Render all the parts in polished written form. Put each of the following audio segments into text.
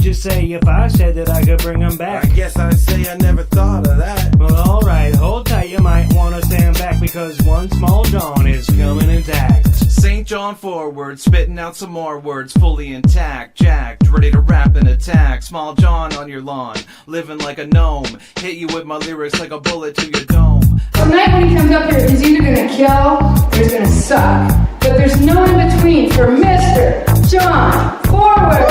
you say if I said that I could bring them back? I guess I'd say I never thought of that. Well, alright, hold tight, you might want to stand back, because one small John is coming intact. St. Jon Forward, spitting out some more words, fully intact, jacked, ready to rap and attack. Small John on your lawn, living like a gnome, hit you with my lyrics like a bullet to your dome. Tonight when he comes up here, he's either gonna kill or he's gonna suck. But there's no in between for Mr. Jon Forward.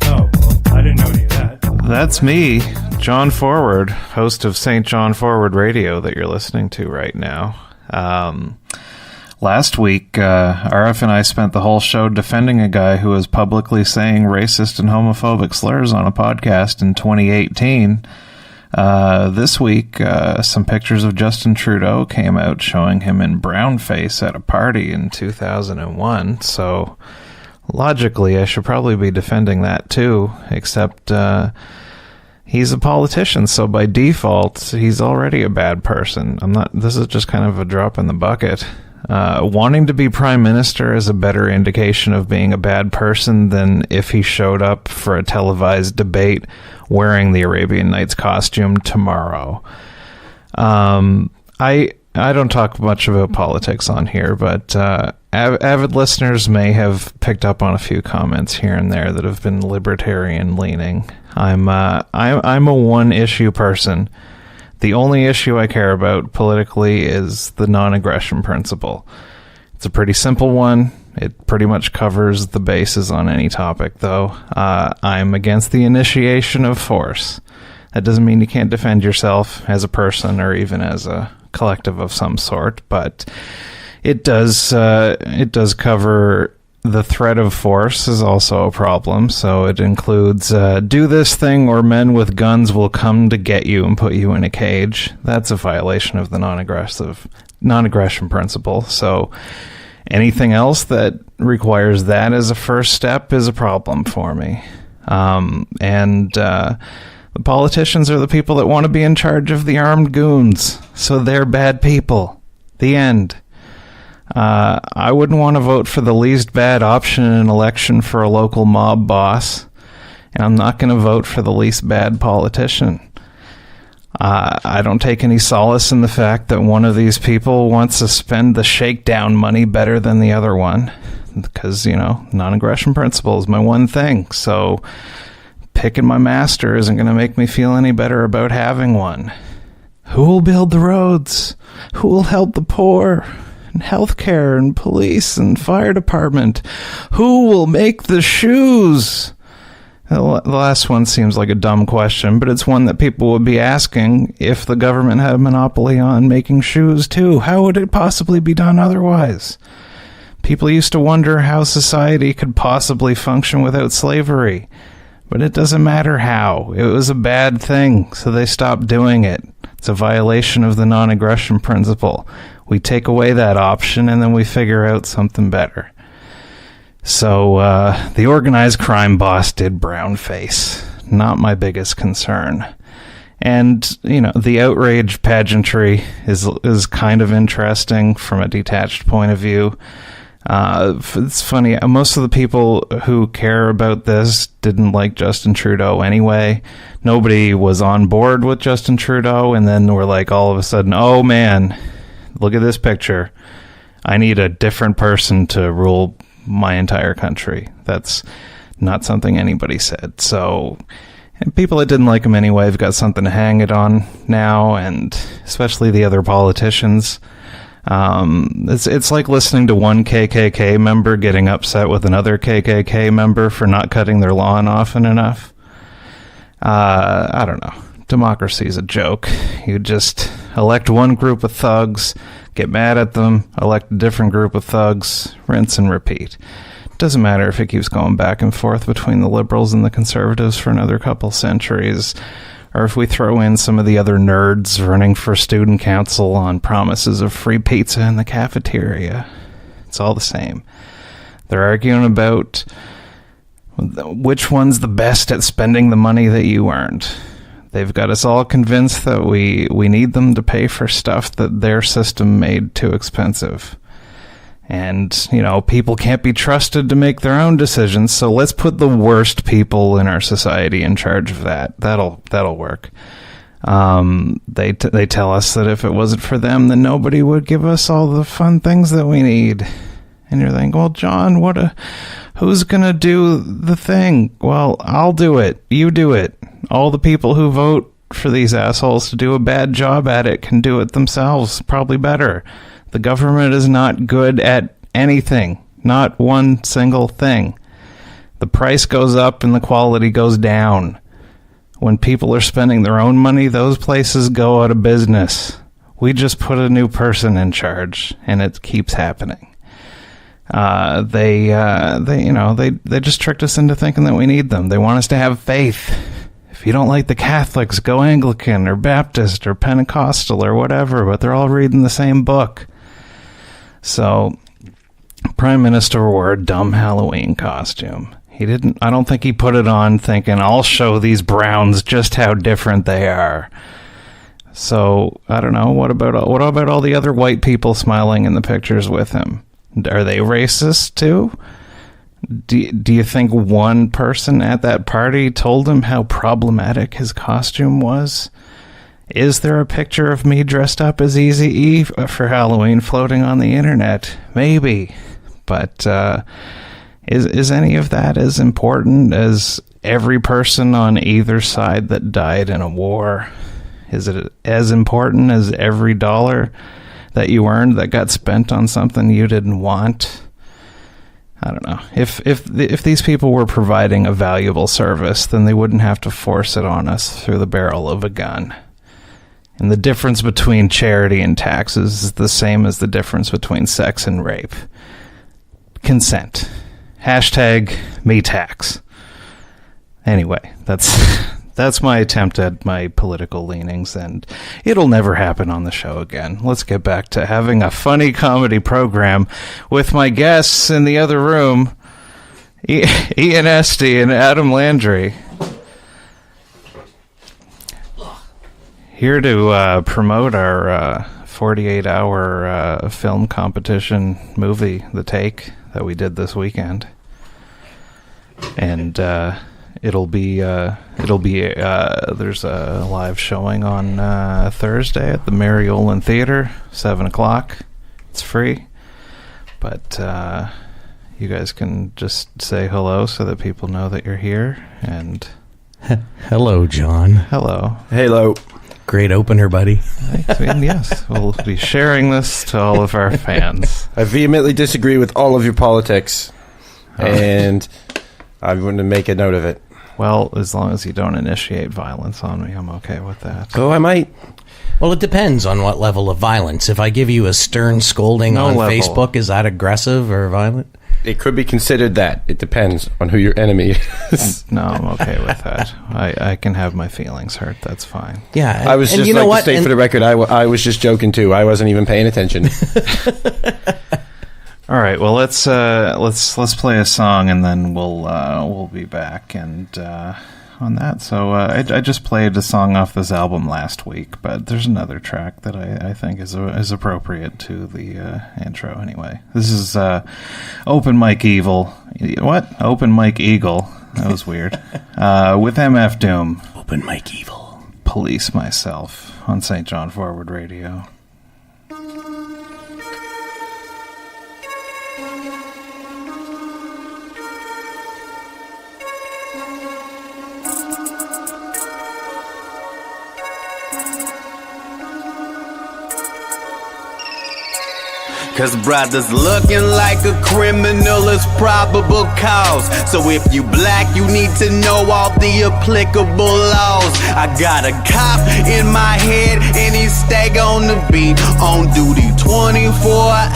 Oh, well, I didn't know any of that. That's me, Jon Forward, host of St. Jon Forward Radio that you're listening to right now. Last week, RF and I spent the whole show defending a guy who was publicly saying racist and homophobic slurs on a podcast in 2018. This week, some pictures of Justin Trudeau came out showing him in brownface at a party in 2001. So, logically, I should probably be defending that too, except he's a politician, so by default, he's already a bad person. This is just kind of a drop in the bucket. Wanting to be prime minister is a better indication of being a bad person than if he showed up for a televised debate wearing the Arabian Knights costume tomorrow. I don't talk much about politics on here, but avid listeners may have picked up on a few comments here and there that have been libertarian leaning. I'm a one-issue person. The only issue I care about politically is the non-aggression principle. It's a pretty simple one. It pretty much covers the bases on any topic, though. I'm against the initiation of force. That doesn't mean you can't defend yourself as a person or even as a collective of some sort, but it does cover the threat of force is also a problem. So it includes do this thing or men with guns will come to get you and put you in a cage. That's a violation of the non-aggression principle. So anything else that requires that as a first step is a problem for me. The politicians are the people that want to be in charge of the armed goons. So they're bad people. The end. I wouldn't want to vote for the least bad option in an election for a local mob boss, and I'm not going to vote for the least bad politician. I don't take any solace in the fact that one of these people wants to spend the shakedown money better than the other one, because, non-aggression principle is my one thing, so picking my master isn't going to make me feel any better about having one. Who will build the roads? Who will help the poor? Healthcare and police and fire department. Who will make the shoes? The last one seems like a dumb question, but it's one that people would be asking if the government had a monopoly on making shoes too. How would it possibly be done otherwise? People used to wonder how society could possibly function without slavery, but it doesn't matter how. It was a bad thing, so they stopped doing it. It's a violation of the non-aggression principle. We take away that option, and then we figure out something better. So, the organized crime boss did brownface. Not my biggest concern. And, the outrage pageantry is kind of interesting from a detached point of view. It's funny, most of the people who care about this didn't like Justin Trudeau anyway. Nobody was on board with Justin Trudeau, and then we're like, all of a sudden, oh man, look at this picture. I need a different person to rule my entire country. That's not something anybody said. So, and people that didn't like him anyway have got something to hang it on now, and especially the other politicians. It's like listening to one KKK member getting upset with another KKK member for not cutting their lawn often enough. I don't know. Democracy's a joke. You just elect one group of thugs, get mad at them, elect a different group of thugs, rinse and repeat. Doesn't matter if it keeps going back and forth between the liberals and the conservatives for another couple centuries, or if we throw in some of the other nerds running for student council on promises of free pizza in the cafeteria. It's all the same. They're arguing about which one's the best at spending the money that you earned. They've got us all convinced that we need them to pay for stuff that their system made too expensive. And, you know, people can't be trusted to make their own decisions, so let's put the worst people in our society in charge of that. That'll work. They tell us that if it wasn't for them, then nobody would give us all the fun things that we need. And you're thinking, well, John, who's gonna do the thing? Well, I'll do it. You do it. All the people who vote for these assholes to do a bad job at it can do it themselves, probably better. The government is not good at anything. Not one single thing. The price goes up and the quality goes down. When people are spending their own money, those places go out of business. We just put a new person in charge, and it keeps happening. They just tricked us into thinking that we need them. They want us to have faith. If you don't like the Catholics, go Anglican or Baptist or Pentecostal or whatever, but they're all reading the same book. So, Prime Minister wore a dumb Halloween costume. I don't think he put it on thinking, I'll show these Browns just how different they are. So, I don't know, what about all the other white people smiling in the pictures with him? Are they racist too? Do you think one person at that party told him how problematic his costume was? Is there a picture of me dressed up as Eazy-E for Halloween floating on the internet? Maybe. But is any of that as important as every person on either side that died in a war? Is it as important as every dollar that you earned that got spent on something you didn't want? I don't know. If these people were providing a valuable service, then they wouldn't have to force it on us through the barrel of a gun. And the difference between charity and taxes is the same as the difference between sex and rape. Consent. #MeTax. Anyway, that's my attempt at my political leanings, and it'll never happen on the show again. Let's get back to having a funny comedy program with my guests in the other room, Ian Estey and Adam Landry. Here to promote our 48-hour film competition movie, The Take, that we did this weekend. And it'll be there's a live showing on Thursday at the Mariolan Theater, 7 o'clock. It's free, but you guys can just say hello so that people know that you're here. And hello, John. Hello. Great opener, buddy. Yes, we'll be sharing this to all of our fans. I vehemently disagree with all of your politics, and I'm going to make a note of it. Well, as long as you don't initiate violence on me, I'm okay with that. Oh, I might. Well, it depends on what level of violence. If I give you a stern scolding on Facebook, is that aggressive or violent? It could be considered that. It depends on who your enemy is. No, I'm okay with that. I can have my feelings hurt. That's fine. Yeah, I was just to state for the record, I was just joking too. I wasn't even paying attention. All right. Well, let's play a song and then we'll be back and on that. So I just played a song off this album last week, but there's another track that I think is appropriate to the intro anyway. This is Open Mike Evil. What? Open Mike Eagle. That was weird. With MF Doom. Open Mike Evil. Police Myself on St. Jon Forward Radio. Cause brother's looking like a criminal is probable cause. So if you black, you need to know all the applicable laws. I got a cop in my head and he stay on the beat. On duty 24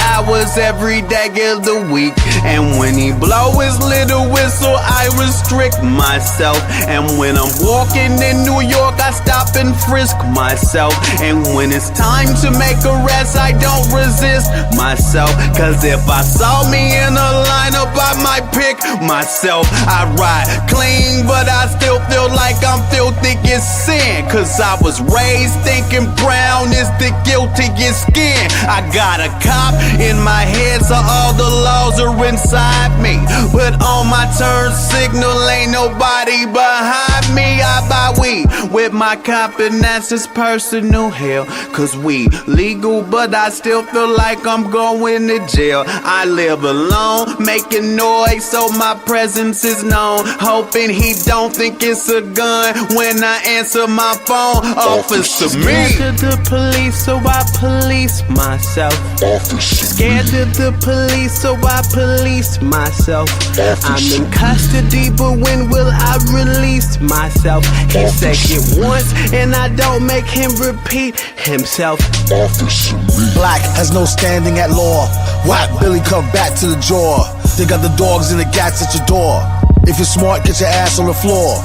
hours every day of the week. And when he blow his little whistle, I restrict myself. And when I'm walking in New York, I stop and frisk myself. And when it's time to make arrests, I don't resist myself. myself. Cause if I saw me in a lineup, I might pick myself. I ride clean, but I still feel like I'm filthy as sin. Cause I was raised thinking brown is the guiltiest skin. I got a cop in my head, so all the laws are inside me. But on my turn signal, ain't nobody behind me. I buy weed with my cop, and that's his personal hell. Cause we legal, but I still feel like I'm going to jail. I live alone, making noise so my presence is known. Hoping he don't think it's a gun when I answer my phone. Officer me. Scared of the police, so I police myself. Scared of the police, so I police myself. I'm in custody, but when will I release myself? He said it once, and I don't make him repeat himself. Black has no standing at law. Whack Billy, come back to the jaw. They got the dogs and the gats at your door. If you're smart, get your ass on the floor.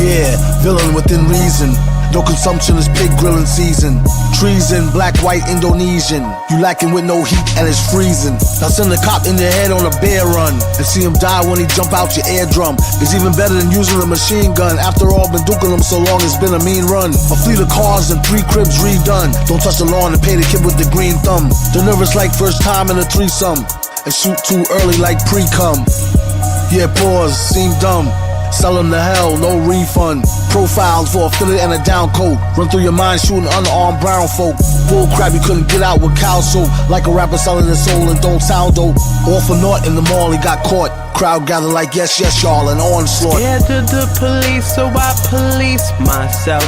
Yeah, villain within reason. No consumption is pig grilling season. Treason, black, white, Indonesian. You lacking with no heat and it's freezing. Now send a cop in your head on a bear run and see him die when he jump out your eardrum. It's even better than using a machine gun. After all, been duking them so long, it's been a mean run. A fleet of cars and 3 cribs redone. Don't touch the lawn and pay the kid with the green thumb. They're nervous like first time in a threesome. And shoot too early like pre-cum. Yeah, pause, seem dumb. Sell them to hell, no refund. Profiles for a fillet and a down coat. Run through your mind shooting unarmed brown folk. Bull crap, you couldn't get out with cow soap. Like a rapper selling his soul and don't sound dope. All for naught in the mall, he got caught. Crowd gathered like yes, yes, y'all, an onslaught. Scared of the police, so I police myself.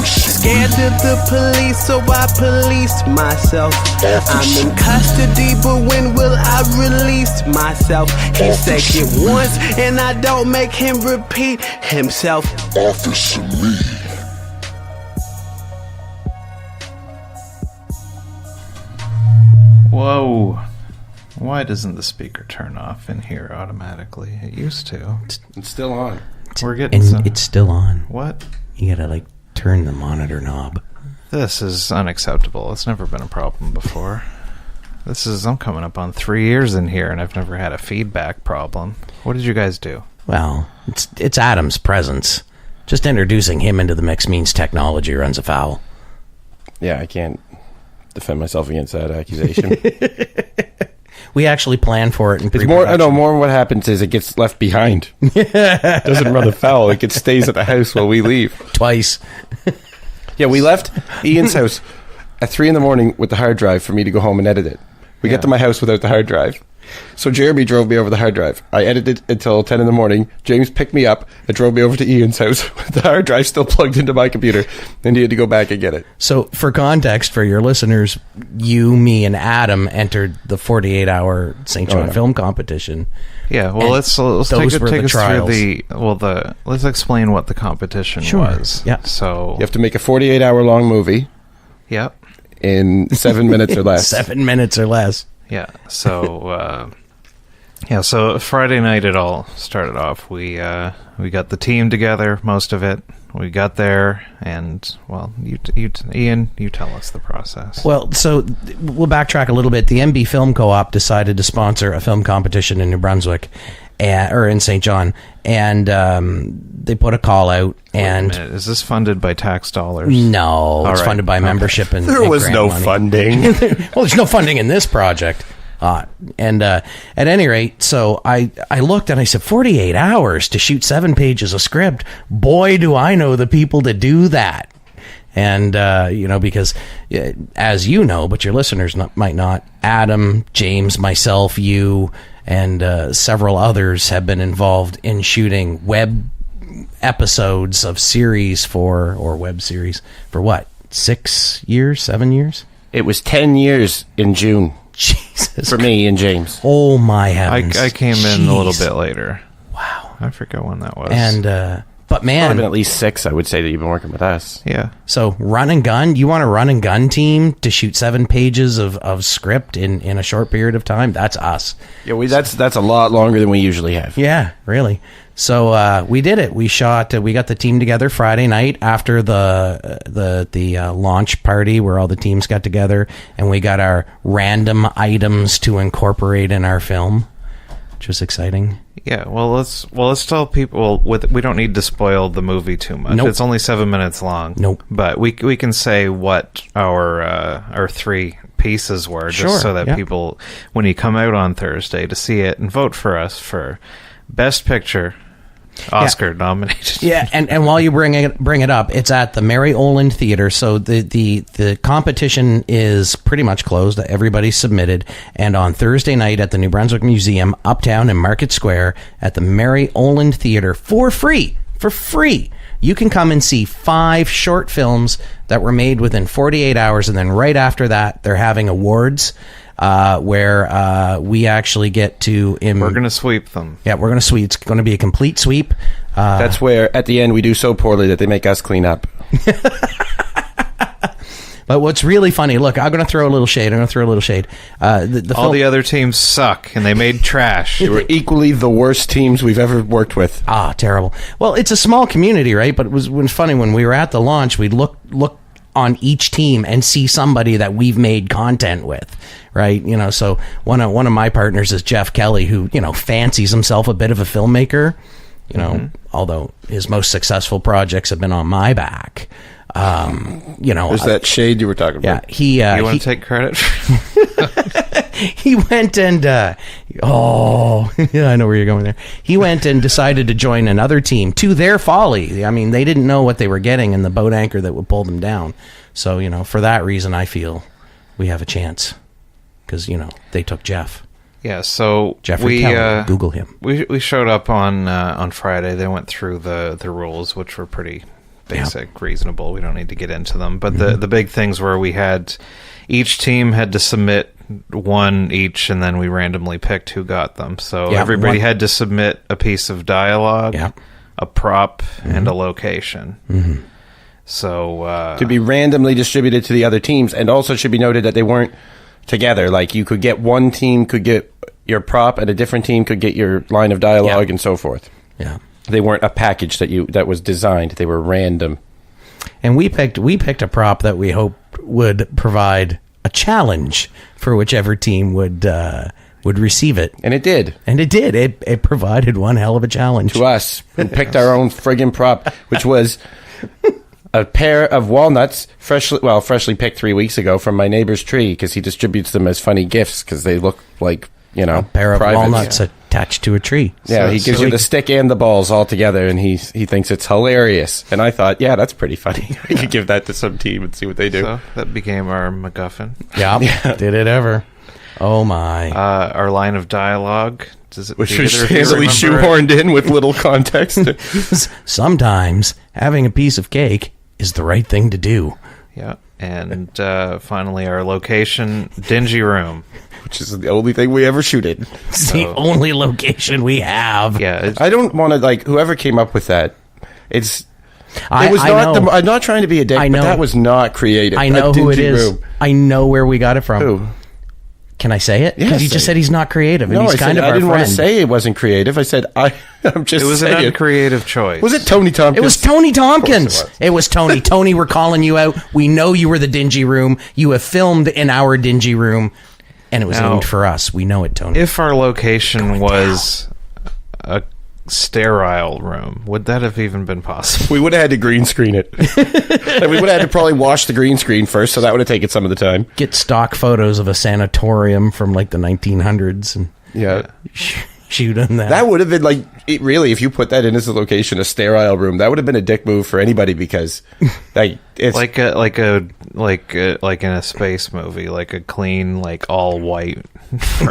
Scared of the police, so I police myself. I'm in custody, but when will I release myself? He said it once, and I don't make him repeat himself. Officer me. Whoa. Why doesn't the speaker turn off in here automatically? It used to. It's still on. We're getting it's still on. What? You gotta, turn the monitor knob. This is unacceptable. It's never been a problem before. I'm coming up on 3 years in here, and I've never had a feedback problem. What did you guys do? Well, it's Adam's presence. Just introducing him into the mix means technology runs afoul. Yeah, I can't defend myself against that accusation. We actually plan for it in pre-production. More what happens is it gets left behind. It doesn't run afoul. It stays at the house while we leave. Twice. Yeah, we left Ian's house at 3 a.m. with the hard drive for me to go home and edit it. We get to my house without the hard drive. So Jeremy drove me over the hard drive. I edited until 10 a.m. James picked me up and drove me over to Ian's house with the hard drive still plugged into my computer. And he had to go back and get it. So for context, for your listeners, you, me, and Adam entered the 48-hour St. John Film Competition. Yeah, well, let's take us through let's explain what the competition was. Yeah. So you have to make a 48-hour long movie. Yep. In 7 minutes or less. 7 minutes or less. Yeah. So so Friday night it all started off. We got the team together, most of it. We got there, and Ian, you tell us the process. Well, so we'll backtrack a little bit. The MB Film Co-op decided to sponsor a film competition in New Brunswick, or in St. John, and they put a call out. And wait a minute, is this funded by tax dollars? No, it's funded by membership and there was no money. Funding. Well, there's no funding in this project. And at any rate, so I looked and I said, 48 hours to shoot 7 pages of script. Boy, do I know the people to do that. And, because as you know, but your listeners might not, Adam, James, myself, you, and several others have been involved in shooting web episodes of web series for what? 6 years, 7 years? It was 10 years in June. Jesus. For me and James. Oh, my heavens. I came in a little bit later. Wow. I forget when that was. And But man, Probably been at least 6, I would say, that you've been working with us. Yeah. so run and gun. You want a run and gun team to shoot 7 pages of script in a short period of time? That's us. Yeah, that's a lot longer than we usually have. Yeah, really. So we did it. We shot. We got the team together Friday night after the launch party where all the teams got together, and we got our random items to incorporate in our film, which was exciting. Yeah, well, let's tell people. We don't need to spoil the movie too much. Nope. It's only 7 minutes long. Nope. But we can say what our 3 pieces were, just Sure, so that yeah. people, when you come out on Thursday to see it and vote for us for Best Picture, Oscar nominated. Yeah, and while you bring it up, it's at the Mary Oland Theater. So the competition is pretty much closed. Everybody's submitted, and on Thursday night at the New Brunswick Museum, uptown in Market Square, at the Mary Oland Theater, for free, you can come and see 5 short films that were made within 48 hours, and then right after that, they're having awards. Where we actually get to... We're going to sweep them. Yeah, we're going to sweep. It's going to be a complete sweep. That's where, at the end, we do so poorly that they make us clean up. But what's really funny, look, I'm going to throw a little shade. All the other teams suck, and they made trash. They were equally the worst teams we've ever worked with. Terrible. Well, it's a small community, right? But it was funny when we were at the launch, we'd look on each team and see somebody that we've made content with, right? So one of my partners is Jeff Kelly, who fancies himself a bit of a filmmaker, although his most successful projects have been on my back. There's that shade you were talking about. Yeah, you want to take credit? He went and I know where you're going there. He went and decided to join another team, to their folly. I mean, they didn't know what they were getting in the boat anchor that would pull them down. So, for that reason, I feel we have a chance because, they took Jeff. Yeah, so Jeffrey Kelly, Google him. We showed up on Friday. They went through the rules, which were pretty basic, reasonable. We don't need to get into them. But the big things were each team had to submit one each, and then we randomly picked who got them. So everybody had to submit a piece of dialogue, a prop, and a location. Mm-hmm. So to be randomly distributed to the other teams, and also should be noted that they weren't together. Like, you could get one team could get your prop, and a different team could get your line of dialogue, and so forth. Yeah, they weren't a package that was designed. They were random. And we picked a prop that we hoped would provide a challenge for whichever team would receive it. And it did. It provided one hell of a challenge. To us, who picked our own friggin' prop, which was a pair of walnuts, freshly picked 3 weeks ago from my neighbor's tree, because he distributes them as funny gifts, because they look like, a pair of privates. Walnuts attached to a tree. Yeah, he gives you the stick and the balls all together, and he thinks it's hilarious. And I thought, yeah, that's pretty funny. I could give that to some team and see what they do. So that became our MacGuffin. Yeah. Did it ever? Oh my! Our line of dialogue, which was handily shoehorned in with little context. Sometimes having a piece of cake is the right thing to do. Yeah, and finally, our location, dingy room. Which is the only thing we ever shoot in. It's the only location we have. Yeah, I don't want to, whoever came up with that, I'm not trying to be a dick, but that was not creative. I know who it is. I know where we got it from. Who? Can I say it? Because you just said he's not creative, and he's kind of our friend. I didn't want to say it wasn't creative. I said, I'm just saying. It was an uncreative choice. Was it Tony Tompkins? It was Tony Tompkins. It was Tony. Tony, we're calling you out. We know you were the dingy room. You have filmed in our dingy room. And it was named for us. We know it, Tony. If our location was a sterile room, would that have even been possible? We would have had to green screen it. And we would have had to probably wash the green screen first, so that would have taken some of the time. Get stock photos of a sanatorium from the 1900s and shoot on that. That would have been really, if you put that in as a location, a sterile room, that would have been a dick move for anybody, because it's like in a space movie, like a clean, all white.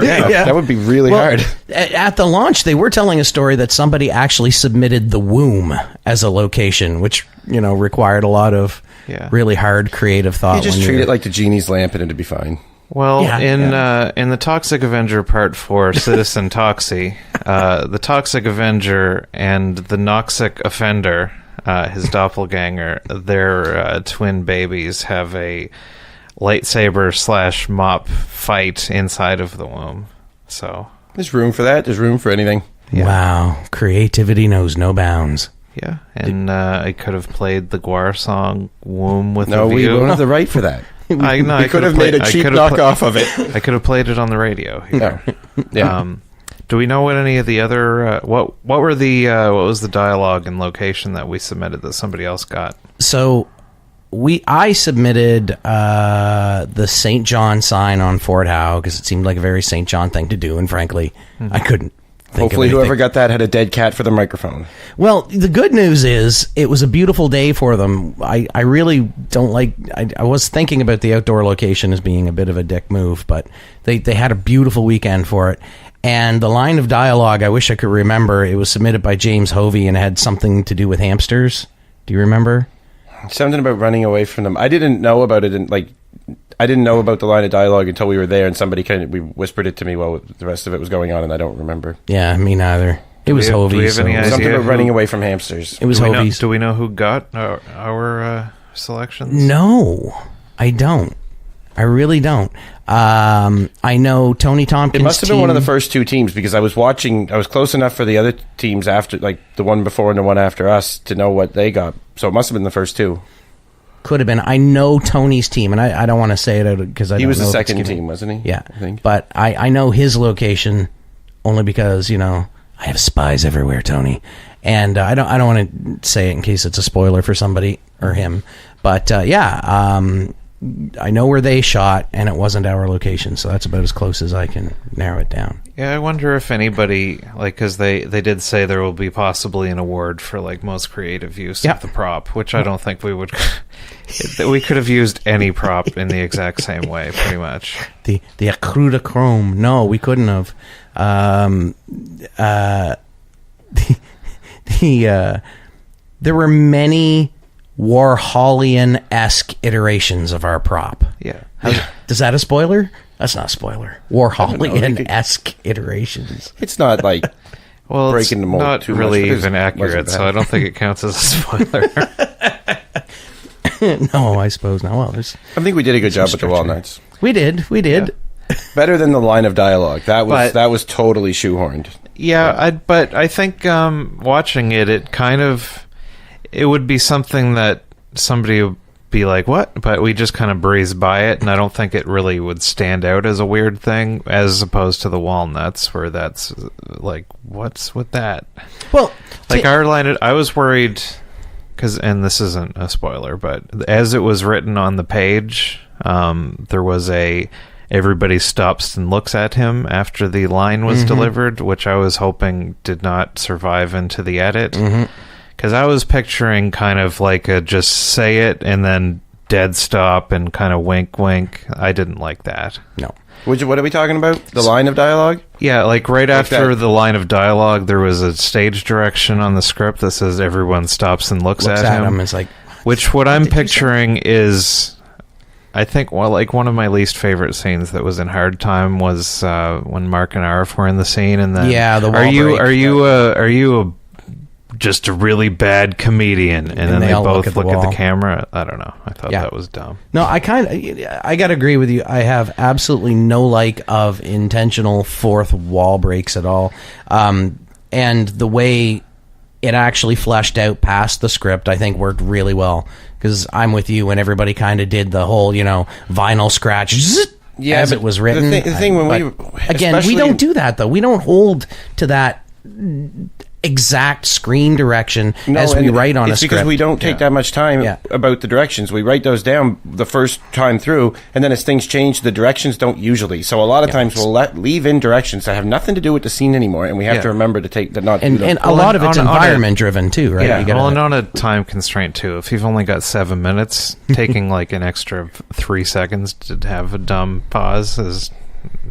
Yeah, that would be really hard. At the launch, they were telling a story that somebody actually submitted the womb as a location, which required a lot of really hard creative thought. You just treat it like the genie's lamp, and it'd be fine. Well, Yeah, in the Toxic Avenger Part 4, Citizen Toxie, the Toxic Avenger and the Noxic Offender, his doppelganger, their twin babies have a lightsaber/mop fight inside of the womb. So There's room for that. There's room for anything. Yeah. Wow, creativity knows no bounds. yeah, and I could have played the Guar song "Womb with No, a we View." don't have the right for that. I We could have made a cheap knockoff of it. I could have played it on the radio here. No. Yeah. Do we know what any of the other what was the dialogue and location that we submitted that somebody else got? So I submitted the St. John sign on Fort Howe because it seemed like a very St. John thing to do, and frankly, I couldn't think Hopefully, of whoever anything. got that had a dead cat for the microphone. Well, the good news is it was a beautiful day for them. I really don't like... I was thinking about the outdoor location as being a bit of a dick move, but they had a beautiful weekend for it. And the line of dialogue, I wish I could remember, it was submitted by James Hovey and it had something to do with hamsters. Do you remember? Something about running away from them. I didn't know about it, and I didn't know about the line of dialogue until we were there, and somebody we whispered it to me while the rest of it was going on, and I don't remember. Yeah, me neither. It was do Hovey. we have any idea Something about who- running away from hamsters. It was Do we know, Hovey's. do we know who got our selections? No, I don't. I really don't. I know Tony Tompkins' It must have been one of the team- first two teams, because I was close enough for the other teams after, like the one before and the one after us, to know what they got. So it must have been the first two. Could have been. I know Tony's team, and I don't want to say it because I He don't was know the if it's second given- team, wasn't he? Yeah, I think. but I know his location only because I have spies everywhere, Tony, and I don't want to say it in case it's a spoiler for somebody or him, but I know where they shot, and it wasn't our location, so that's about as close as I can narrow it down. Yeah, I wonder if anybody, because they did say there will be possibly an award for most creative use Yeah. of the prop, which I don't think we would. We could have used any prop in the exact same way, pretty much. The acrudichrome. No, we couldn't have. There were many Warholian-esque iterations of our prop. Yeah. Is that a spoiler? That's not a spoiler. Warholian-esque iterations. It's not like Well, breaking the it's mold not too much, really but it even accurate, wasn't so bad. I don't think it counts as a spoiler. No, I suppose not. Well, I think we did a good job with the walnuts. we did. Better than the line of dialogue. That was But- totally shoehorned. Yeah, but I think watching it kind of, it would be something that somebody would be like, what? But we just kind of breeze by it, and I don't think it really would stand out as a weird thing, as opposed to the walnuts, where that's like, what's with that? Well, Like our line, I was worried, and this isn't a spoiler, but as it was written on the page, there was everybody stops and looks at him after the line was delivered, which I was hoping did not survive into the edit. Because I was picturing kind of like a just say it and then dead stop and kind of wink wink. I didn't like that. no. What are we talking about? The line of dialogue? Yeah, like right after that. the line of dialogue, there was a stage direction on the script that says everyone stops and looks at him. It's like, Which what I'm picturing is, I think, one of my least favorite scenes that was in Hard Time was when Mark and Arif were in the scene, and then Yeah, the wall are you break. just a really bad comedian, and then they they all both look look at at the the wall. camera. I don't know. I thought Yeah. that was dumb. no, I gotta agree with you. I have absolutely no like of intentional fourth wall breaks at all. And the way it actually fleshed out past the script, I think worked really well. Because I'm with you, when everybody kind of did the whole, vinyl scratch as but it was written. The thing when Again, we especially don't do that, though. We don't hold to that exact screen direction as we and write on a it's script. because we don't take that much time Yeah. about the directions. We write those down the first time through, and then as things change, the directions don't usually. So a lot of times we'll leave in directions that have nothing to do with the scene anymore, and we have Yeah. to remember to not do and them. a lot of it's on a- environment driven too, right? Yeah. You gotta- Well, and on a time constraint too. If you've only got 7 minutes, taking like an extra 3 seconds to have a dumb pause is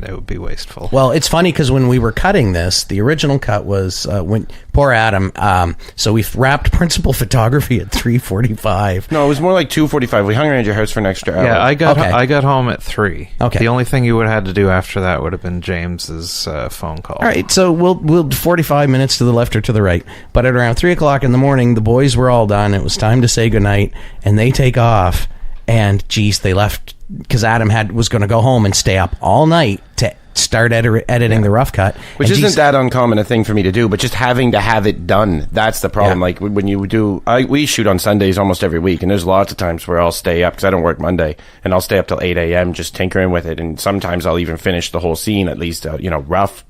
it would be wasteful. Well, it's funny because when we were cutting this, the original cut was when poor Adam. So we wrapped principal photography at 3:45. No, it was more like 2:45. We hung around your house for an extra hour. Yeah, I got Okay. I got home at 3. Okay. The only thing you would have had to do after that would have been James's phone call. All right, so we'll 45 minutes to the left or to the right. But at around 3 o'clock in the morning, the boys were all done. It was time to say goodnight, and they take off. And geez, they left because Adam was going to go home and stay up all night to start editing the rough cut. Which And isn't geez, that uncommon a thing for me to do, but just having to have it done, that's the problem. Yeah. Like when you do, we shoot on Sundays almost every week, and there's lots of times where I'll stay up, because I don't work Monday, and I'll stay up till 8 a.m. just tinkering with it, and sometimes I'll even finish the whole scene, at least, rough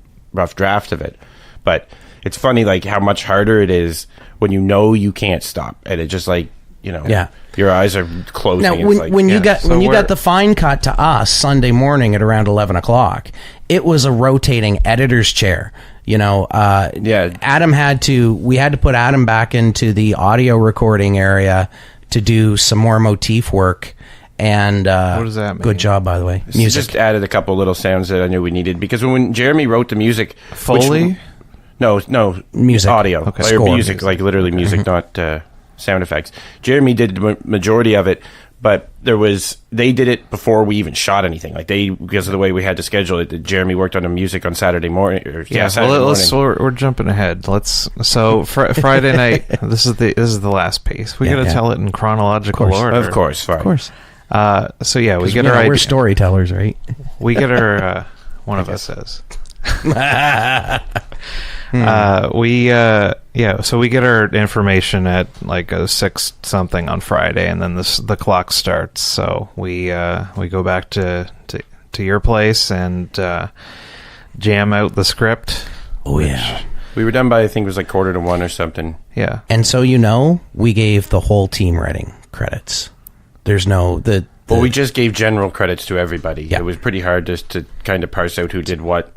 draft of it. But it's funny, like, how much harder it is when you know you can't stop, and it just, like, Yeah. your eyes are closing. Now, It's when you so got the fine cut to us Sunday morning at around 11 o'clock, it was a rotating editor's chair. Adam we had to put Adam back into the audio recording area to do some more motif work. And what does that mean? Good job, by the way. Music. Just added a couple little sounds that I knew we needed, because when Jeremy wrote the music, Foley? No, Music. audio, Okay. or Score. music, like literally music, not sound effects. Jeremy did the majority of it, but they did it before we even shot anything. Like because of the way we had to schedule it, Jeremy worked on the music on Saturday morning. Saturday morning. We're jumping ahead. Friday night. This is the last piece. We got to tell it in chronological order. Of course, fine. Of course. We get our we're storytellers, right? We get our one of us is. So we get our information at like 6 something on Friday, and then the clock starts. So we go back to your place and jam out the script. Oh yeah. We were done by, I think it was like 1:45 or something. Yeah. And so we gave the whole team writing credits. There's no Well, we just gave general credits to everybody. Yeah. It was pretty hard just to kind of parse out who did what.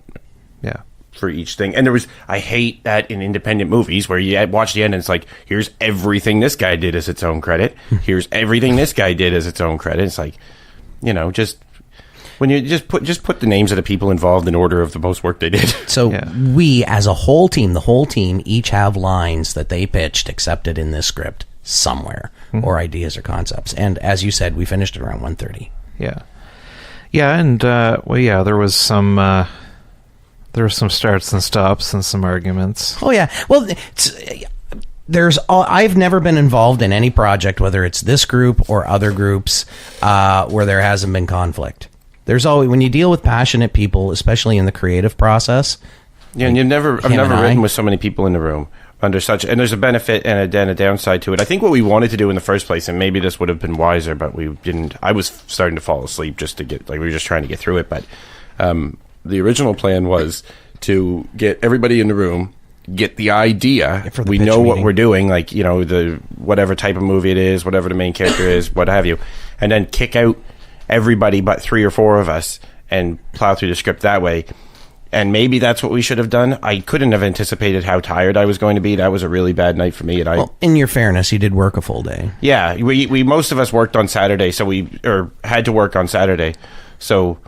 Yeah. For each thing. And I hate that in independent movies where you watch the end and it's like, here's everything this guy did as its own credit. Here's everything this guy did as its own credit. It's like, just when you just put the names of the people involved in order of the most work they did. So we, as a whole team, the whole team, each have lines that they pitched accepted in this script somewhere, or ideas or concepts. And as you said, we finished at around 1:30. Yeah. Yeah, and there was some starts and stops and some arguments. Oh yeah. Well, I've never been involved in any project, whether it's this group or other groups, where there hasn't been conflict. There's always, when you deal with passionate people, especially in the creative process. Yeah, and I've never written with so many people in the room under such, and there's a benefit and a downside to it. I think what we wanted to do in the first place, and maybe this would have been wiser, but we didn't. I was starting to fall asleep just to get, we were just trying to get through it. But the original plan was to get everybody in the room, get the idea. We know what we're doing, like, the whatever type of movie it is, whatever the main character is, what have you, and then kick out everybody but 3 or 4 of us and plow through the script that way. And maybe that's what we should have done. I couldn't have anticipated how tired I was going to be. That was a really bad night for me. And well, in your fairness, you did work a full day. Yeah, we most of us worked on Saturday, had to work on Saturday. So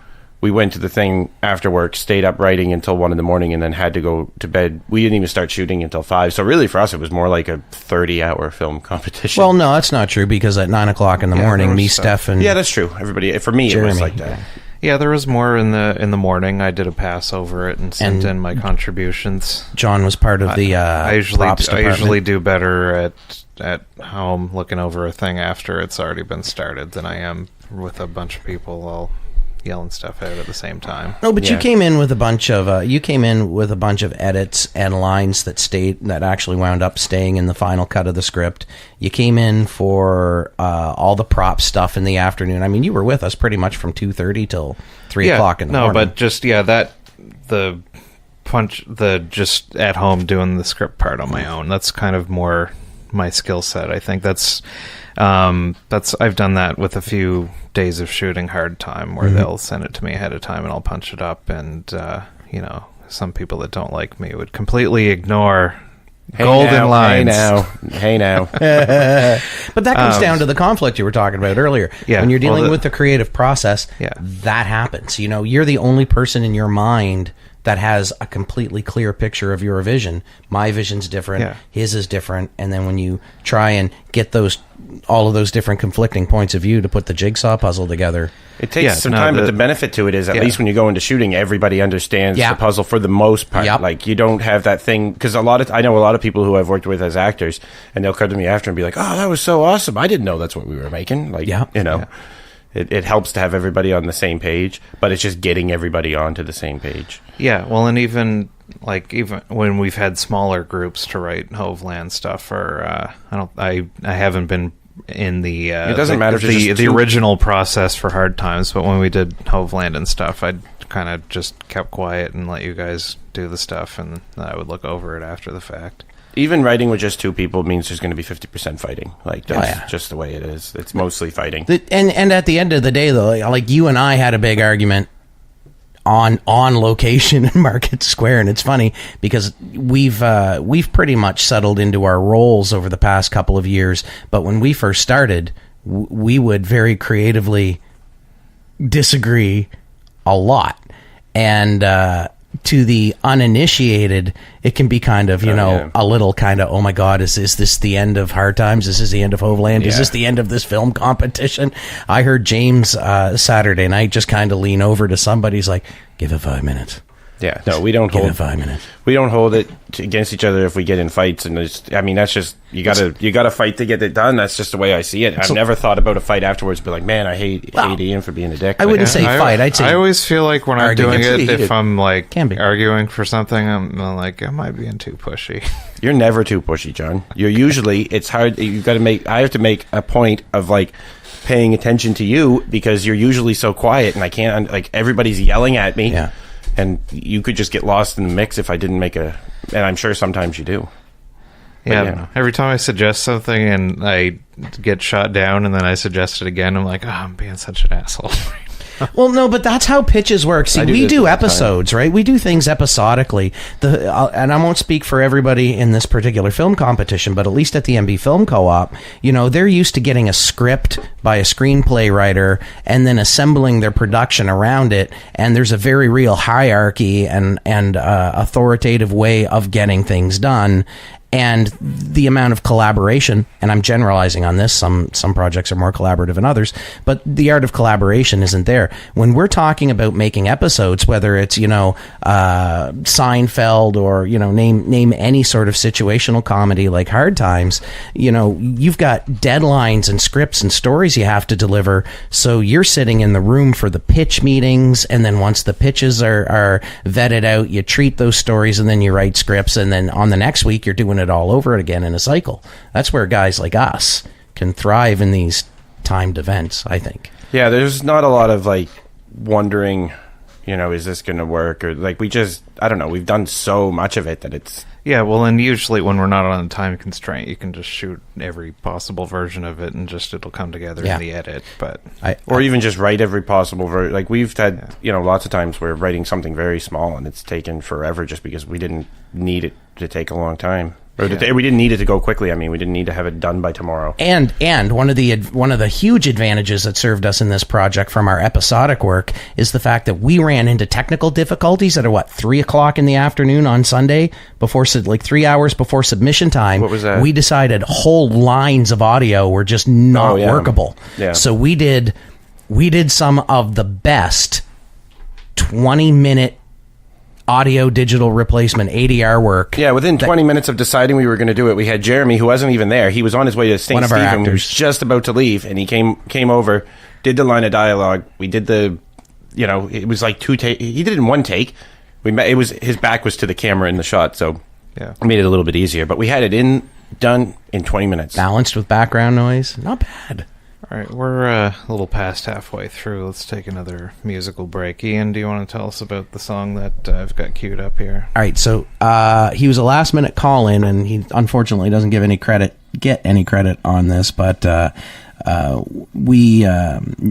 we went to the thing after work, stayed up writing until 1 a.m, and then had to go to bed. We didn't even start shooting until 5. So really, for us, it was more like a 30-hour film competition. Well, no, that's not true, because at 9 o'clock in the morning, Steph, and that's true. Everybody, for me, Jeremy, it was like that. Yeah, there was more in the morning. I did a pass over it and sent in my contributions. John was part of the props department. I usually do better at home looking over a thing after it's already been started than I am with a bunch of people all yelling stuff out at the same time. No, but you came in with a bunch of edits and lines that actually wound up staying in the final cut of the script. You came in for all the prop stuff in the afternoon. I mean, you were with us pretty much from 2:30 till 3 o'clock in the morning. No, but just the just at home doing the script part on my own. That's kind of more my skill set. I think that's I've done that with a few days of shooting hard time where they'll send it to me ahead of time and I'll punch it up, and some people that don't like me would completely ignore Golden lines. Hey now. But that comes down to the conflict you were talking about earlier. Yeah, When you're dealing with the creative process, that happens. You know, you're the only person in your mind that has a completely clear picture of your vision. My vision's different. His is different. And then when you try and get all of those different conflicting points of view to put the jigsaw puzzle together, it takes some time, but the benefit to it is at least when you go into shooting, everybody understands the puzzle for the most part. Like, you don't have that thing, because I know a lot of people who I've worked with as actors, and they'll come to me after and be like, "Oh, that was so awesome! I didn't know that's what we were making." Like, you know, it helps to have everybody on the same page, but it's just getting everybody onto the same page. Yeah, well, and even when we've had smaller groups to write Hoveland stuff, or I haven't been in the it doesn't matter the original process for Hard Times, but when we did Hoveland and stuff, I kind of just kept quiet and let you guys do the stuff, and I would look over it after the fact. Even writing with just two people means there's going to be 50% fighting. Like, that's just the way it is. It's mostly fighting. And at the end of the day, though, like, you and I had a big argument on location in Market Square, and it's funny because we've pretty much settled into our roles over the past couple of years. But when we first started, we would very creatively disagree a lot, and to the uninitiated, it can be kind of, a little kind of, oh my God, is this the end of Hard Times? Is this the end of Hoveland? Is this the end of this film competition? I heard James Saturday night just kind of lean over to somebody. He's like, give it 5 minutes. Yeah, no, we don't hold it 5 minutes. We don't hold it against each other if we get in fights, and that's just you gotta fight to get it done. That's just the way I see it. I've never thought about a fight afterwards, be like, man, I hate Ian for being a dick. I wouldn't say fight. I'd say I always feel like when I'm doing it, if I'm like arguing for something, I'm like, am I being too pushy? You're never too pushy, John. You're usually, it's hard. I have to make a point of like paying attention to you because you're usually so quiet, and I can't, like, everybody's yelling at me. Yeah. And you could just get lost in the mix if I didn't make and I'm sure sometimes you do. Yeah, every time I suggest something and I get shot down and then I suggest it again, I'm like, I'm being such an asshole. Well, no, but that's how pitches work. See, we do episodes, right? We do things episodically. And I won't speak for everybody in this particular film competition, but at least at the MB Film Co-op, they're used to getting a script by a screenplay writer and then assembling their production around it. And there's a very real hierarchy and authoritative way of getting things done. And the amount of collaboration, and I'm generalizing on this, some projects are more collaborative than others, but the art of collaboration isn't there. When we're talking about making episodes, whether it's, Seinfeld or, name any sort of situational comedy like Hard Times, you've got deadlines and scripts and stories you have to deliver. So you're sitting in the room for the pitch meetings, and then once the pitches are vetted out, you treat those stories, and then you write scripts, and then on the next week, you're doing it all over again in a cycle. That's where guys like us can thrive in these timed events, I think. Yeah, there's not a lot of like wondering, is this going to work, or like I don't know, we've done so much of it that it's well, and usually when we're not on a time constraint, you can just shoot every possible version of it and it'll come together in the edit. But or even just write every possible version. Like we've had lots of times we're writing something very small and it's taken forever just because we didn't need it to take a long time. Or we didn't need it to go quickly. I mean, we didn't need to have it done by tomorrow. And one of the huge advantages that served us in this project from our episodic work is the fact that we ran into technical difficulties at 3:00 in the afternoon on Sunday, before 3 hours before submission time. What was that? We decided whole lines of audio were just not workable. Yeah. So we did some of the best 20-minute audio digital replacement ADR work. Yeah, within 20 minutes of deciding we were going to do it, we had Jeremy, who wasn't even there. He was on his way to St. Stephen, who was just about to leave, and he came over, did the line of dialogue. We did it was like 2 take. He did it in 1 take. His back was to the camera in the shot, so it made it a little bit easier. But we had it done in 20 minutes. Balanced with background noise. Not bad. All right, we're a little past halfway through. Let's take another musical break. Ian, do you want to tell us about the song that I've got queued up here? All right, so he was a last-minute call-in, and he unfortunately doesn't get any credit on this, but we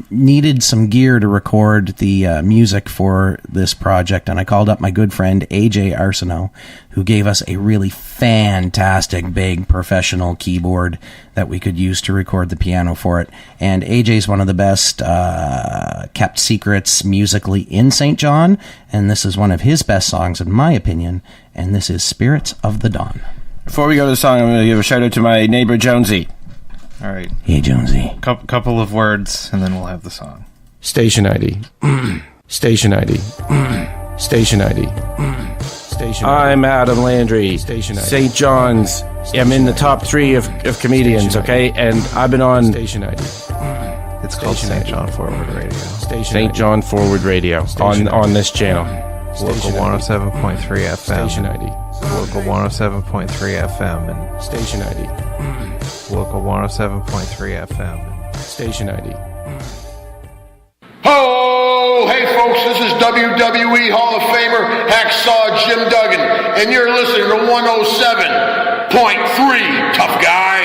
needed some gear to record the music for this project, and I called up my good friend AJ Arsenault, who gave us a really fantastic big professional keyboard that we could use to record the piano for it. And AJ's one of the best kept secrets musically in St. John, and this is one of his best songs in my opinion, and this is Spirits of the Dawn. Before we go to the song, I'm going to give a shout out to my neighbor Jonesy. All right. Hey, Jonesy. Couple of words, and then we'll have the song. Station ID. Station ID. Station ID. Station ID. I'm Adam Landry. Station ID. St. John's. I'm in the top 3 of comedians, okay? And I've been on... Station ID. It's called St. Jon Forward Radio. St. Jon Forward Radio on this channel. Local 107.3 FM. Station ID. Local 107.3 FM. And Station ID. Local 107.3 FM. Station ID. Ho! Hey folks, this is WWE Hall of Famer Hacksaw Jim Duggan, and you're listening to 107.3 Tough Guy.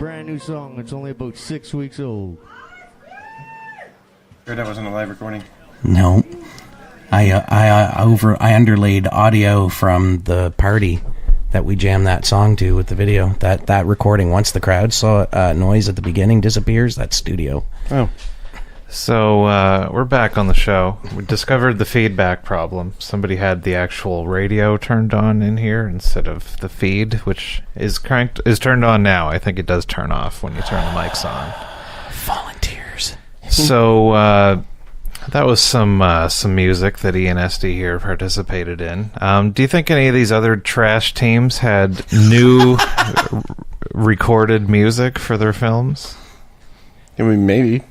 brand new song. It's only about 6 weeks old. Sure that wasn't a live recording. No. I underlaid audio from the party that we jammed that song to with the video. That recording, once the crowd saw noise at the beginning disappears, that's studio. Oh. So we're back on the show. We discovered the feedback problem. Somebody had the actual radio turned on in here instead of the feed, which is turned on now. I think it does turn off when you turn the mics on. Volunteers. So that was some music that Ian Estey here participated in. Do you think any of these other trash teams had new recorded music for their films? I mean, maybe.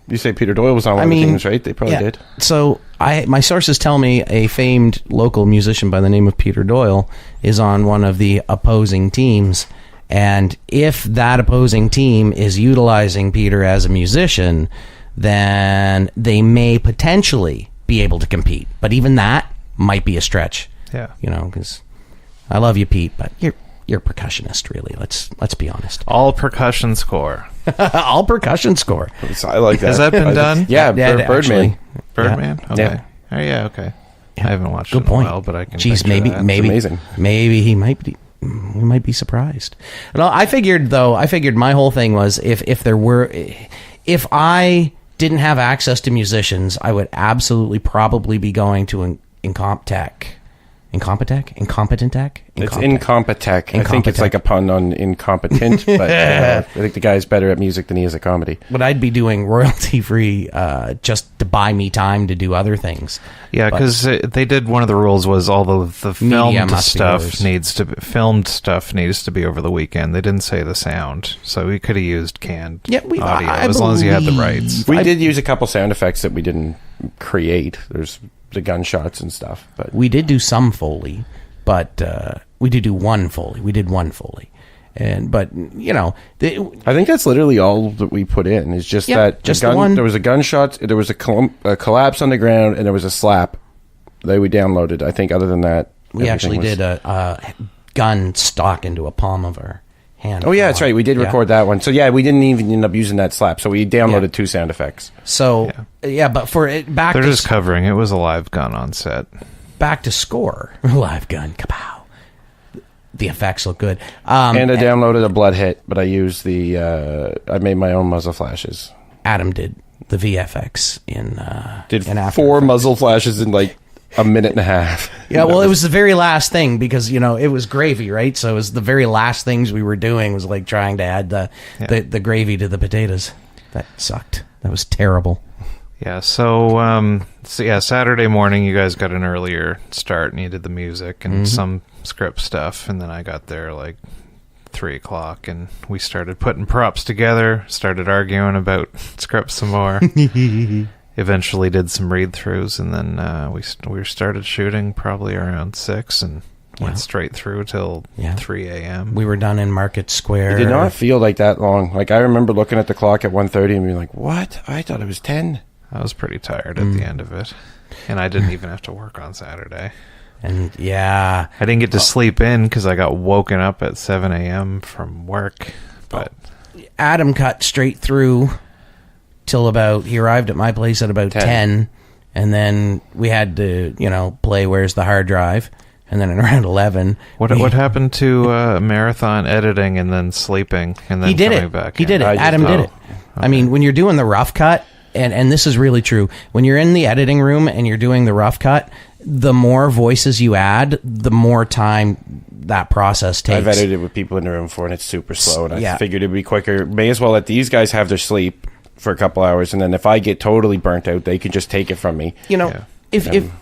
You say Peter Doyle was on one of the teams, right? They probably did. So my sources tell me a famed local musician by the name of Peter Doyle is on one of the opposing teams. And if that opposing team is utilizing Peter as a musician, then they may potentially be able to compete. But even that might be a stretch. Yeah. You know, because I love you, Pete, but you're a percussionist, really. Let's be honest. All percussion score. All percussion score. I like that. Has that been done? Yeah, Yeah, Birdman. Birdman? Yeah. Okay. Yeah. Oh, yeah, okay. I haven't watched Good it in point. a while, but I can Jeez, picture that. maybe, amazing. Maybe he might be. We might be surprised. No, I figured my whole thing was if I didn't have access to musicians, I would absolutely probably be going to Incompetech. It's Incompetech. I think it's like a pun on incompetent, but I think the guy's better at music than he is at comedy. But I'd be doing royalty-free just to buy me time to do other things. Yeah, because they did, one of the rules was all the filmed stuff needs to be over the weekend. They didn't say the sound, so we could have used canned audio as long as you had the rights. We did use a couple sound effects that we didn't create. There's the gunshots and stuff, but we did do some Foley, but we did do one Foley. We did one Foley. But you know, I think that's literally all that we put in. Is just that just the gun, the one. There was a gunshot, there was a collapse on the ground, and there was a slap that we downloaded. I think other than that, we actually did a gun stock into a palm of our hand. Oh yeah, that's right. We did record that one. So yeah, we didn't even end up using that slap. So we downloaded two sound effects. So but for it back, they're just covering. It was a live gun on set. Back to score, live gun, kapow. The effects look good. And I downloaded a blood hit, but I used I made my own muzzle flashes. Adam did the VFX in After 4 muzzle flashes in like a minute and a half. Yeah, well, it was the very last thing because, you know, it was gravy, right? So it was the very last things we were doing was like trying to add the gravy to the potatoes. That sucked. That was terrible. Yeah, so Saturday morning you guys got an earlier start and you did the music and some script stuff, and then I got there like 3 o'clock and we started putting props together, started arguing about scripts some more. Eventually did some read-throughs, and then we started shooting probably around 6 and went straight through till 3 a.m. We were done in Market Square. It did not feel like that long. Like I remember looking at the clock at 1:30 and being like, "What? I thought it was 10." I was pretty tired at the end of it, and I didn't even have to work on Saturday. And I didn't get to sleep in because I got woken up at 7 a.m. from work. But Adam cut straight through till he arrived at my place at about 10, and then we had to, play Where's the Hard Drive, and then at around 11. What happened to marathon editing and then sleeping and then coming back? He did it. Adam did it. Okay. I mean, when you're doing the rough cut, and this is really true, when you're in the editing room and you're doing the rough cut, the more voices you add, the more time that process takes. I've edited with people in the room before, and it's super slow, and I figured it'd be quicker. May as well let these guys have their sleep for a couple hours, and then if I get totally burnt out, they can just take it from me. If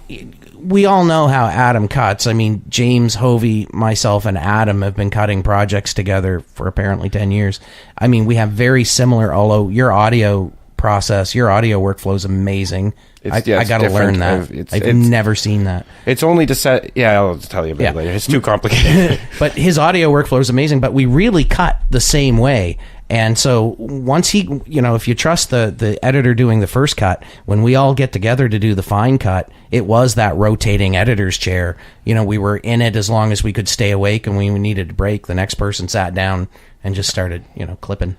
we all know how Adam cuts. I mean, James, Hovey, myself, and Adam have been cutting projects together for apparently 10 years. I mean, we have very similar, although your audio workflow is amazing. I got to learn that. I've never seen that. It's only to set... Yeah, I'll tell you about it later. It's too complicated. But his audio workflow is amazing, but we really cut the same way. And so once he, if you trust the editor doing the first cut, when we all get together to do the fine cut, it was that rotating editor's chair. We were in it as long as we could stay awake, and when we needed to break, the next person sat down and just started, clipping.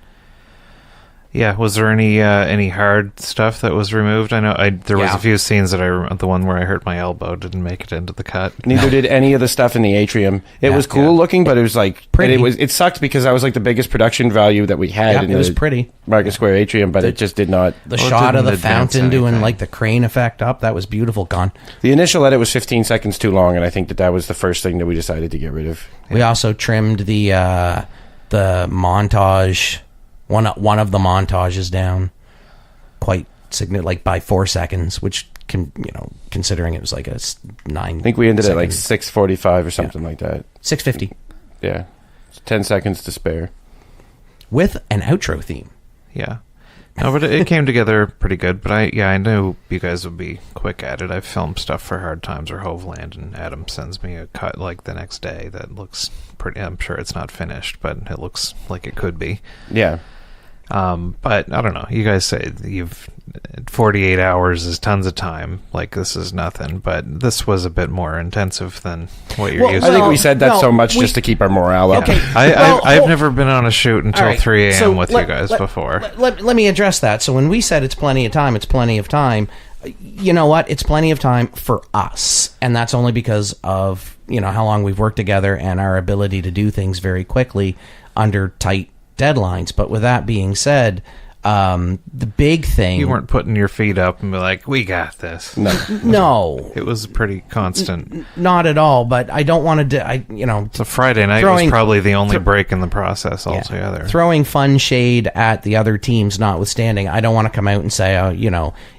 Yeah, was there any hard stuff that was removed? I know there was a few scenes that the one where I hurt my elbow didn't make it into the cut. Neither did any of the stuff in the atrium. It was cool looking, but it was like pretty. It sucked because that was like the biggest production value that we had. It was pretty Market Square atrium, but it just did not. The shot of the fountain doing like the crane effect up, that was beautiful. Gone. The initial edit was 15 seconds too long, and I think that was the first thing that we decided to get rid of. We also trimmed the montage. One of the montages down quite significant, like by 4 seconds, which considering it was like a 9. I think we ended at like 6:45 or something like that. 6:50. Yeah, 10 seconds to spare with an outro theme. Yeah, no, but it came together pretty good. But I knew you guys would be quick at it. I filmed stuff for Hard Times or Hoveland, and Adam sends me a cut like the next day that looks pretty. I'm sure it's not finished, but it looks like it could be. Yeah. But I don't know. You guys say 48 hours is tons of time. Like, this is nothing. But this was a bit more intensive than what you're used to. I think we said that so much just to keep our morale up. Okay. I've never been on a shoot until 3 a.m. with you guys before. Let me address that. So when we said it's plenty of time, it's plenty of time. You know what? It's plenty of time for us. And that's only because of, how long we've worked together and our ability to do things very quickly under tight deadlines. But with that being said, the big thing, you weren't putting your feet up and be like, we got this. No. It was pretty constant. Not at all. But I don't want to it's a Friday night was probably the only break in the process altogether. Throwing fun shade at the other teams notwithstanding, I don't want to come out and say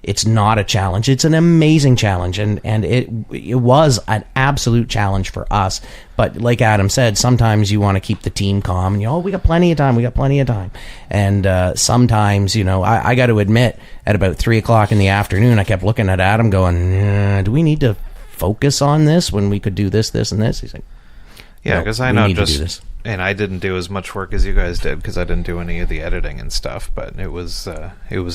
it's not a challenge. It's an amazing challenge, and it was an absolute challenge for us. But like Adam said, sometimes you want to keep the team calm, and we got plenty of time. And sometimes, I got to admit, at about 3:00 in the afternoon, I kept looking at Adam going, do we need to focus on this when we could do this, this, and this? He's like, yeah, because I know and I didn't do as much work as you guys did because I didn't do any of the editing and stuff, but it was a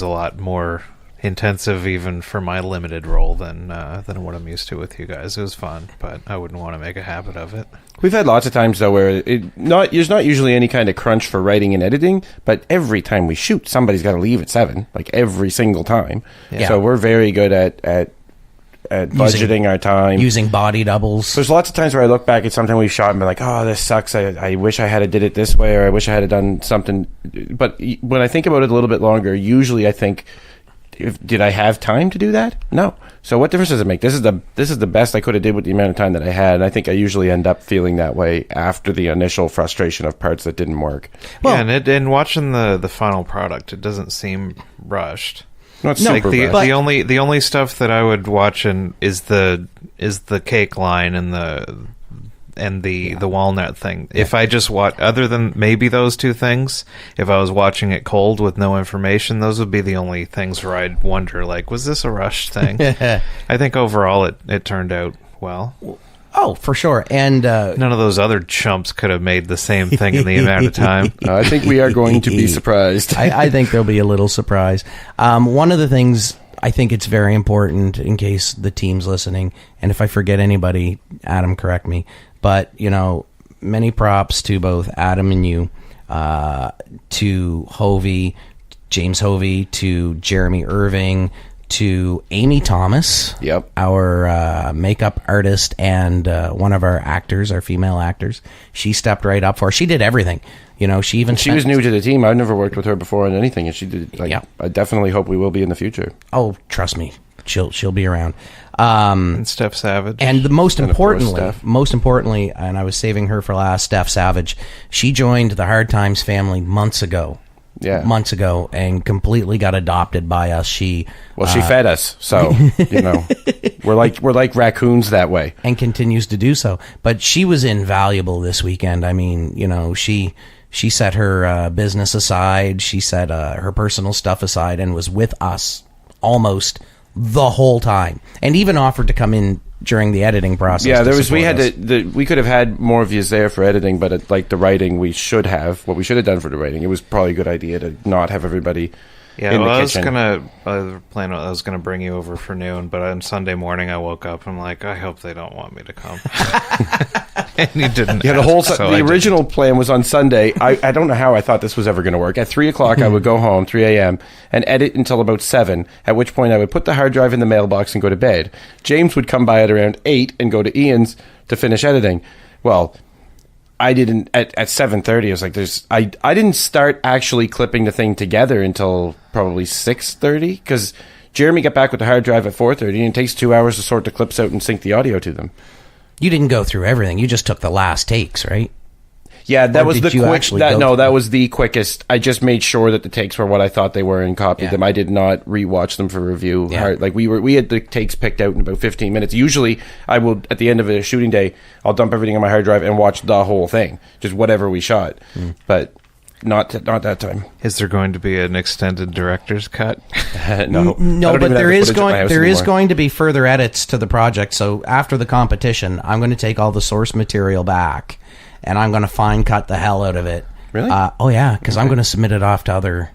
lot more intensive even for my limited role than what I'm used to with you guys. It was fun, but I wouldn't want to make a habit of it. We've had lots of times though where there's not usually any kind of crunch for writing and editing, but every time we shoot, somebody's got to leave at 7, like every single time. Yeah. So we're very good at budgeting our time, using body doubles. There's lots of times where I look back at something we've shot and be like, oh, this sucks. I wish I had did it this way, or I wish I had done something. But when I think about it a little bit longer, usually I think, did I have time to do that? No. So what difference does it make? This is the best I could have did with the amount of time that I had. And I think I usually end up feeling that way after the initial frustration of parts that didn't work. Well, and watching the final product, it doesn't seem rushed. No, it's super rushed. The only stuff that I would watch is the cake line and the walnut thing. Yeah. If I just watch, other than maybe those two things, if I was watching it cold with no information, those would be the only things where I'd wonder, like, was this a rushed thing? I think overall it turned out well. Oh, for sure. And none of those other chumps could have made the same thing in the amount of time. I think we are going to be surprised. I think there'll be a little surprise. One of the things, I think it's very important in case the team's listening, and if I forget anybody, Adam, correct me. But, many props to both Adam and you, to Hovey, James Hovey, to Jeremy Irving, to Aimee Thomas, our makeup artist and one of our actors, our female actors. She stepped right up for us. She did everything. She was new to the team. I'd never worked with her before on anything, and she did. I definitely hope we will be in the future. Oh, trust me, she'll be around. And Steph Savage, and most importantly, and I was saving her for last. Steph Savage, she joined the Hard Times family months ago, and completely got adopted by us. She fed us, so we're like raccoons that way, and continues to do so. But she was invaluable this weekend. I mean, she set her business aside, she set her personal stuff aside, and was with us almost the whole time, and even offered to come in during the editing process. Yeah, to we support had us. we could have had more of you there for editing, but like the writing, what we should have done for the writing. It was probably a good idea to not have everybody Yeah, in well, the kitchen. I was gonna bring you over for noon, but on Sunday morning I woke up. I'm like, I hope they don't want me to come. And he didn't. Yeah, the original plan was on Sunday. I don't know how I thought this was ever going to work. At 3 o'clock, I would go home, 3 a.m., and edit until about 7, at which point I would put the hard drive in the mailbox and go to bed. James would come by at around 8 and go to Ian's to finish editing. Well, I didn't, at 7:30, I was like, I didn't start actually clipping the thing together until probably 6:30, because Jeremy got back with the hard drive at 4:30, and it takes 2 hours to sort the clips out and sync the audio to them. You didn't go through everything. You just took the last takes, right? Yeah, that Or was did the you quick. actually That go no, through that was the quickest. I just made sure that the takes were what I thought they were and copied Yeah. them. I did not rewatch them for review. Yeah. Like we had the takes picked out in about 15 minutes. Usually, I will at the end of a shooting day, I'll dump everything on my hard drive and watch the whole thing, just whatever we shot. But not that time. Is there going to be an extended director's cut? No, No, but there is going going to be further edits to the project. So after the competition, I'm going to take all the source material back, and I'm going to fine cut the hell out of it. Really? Oh yeah, because I'm going to submit it off to other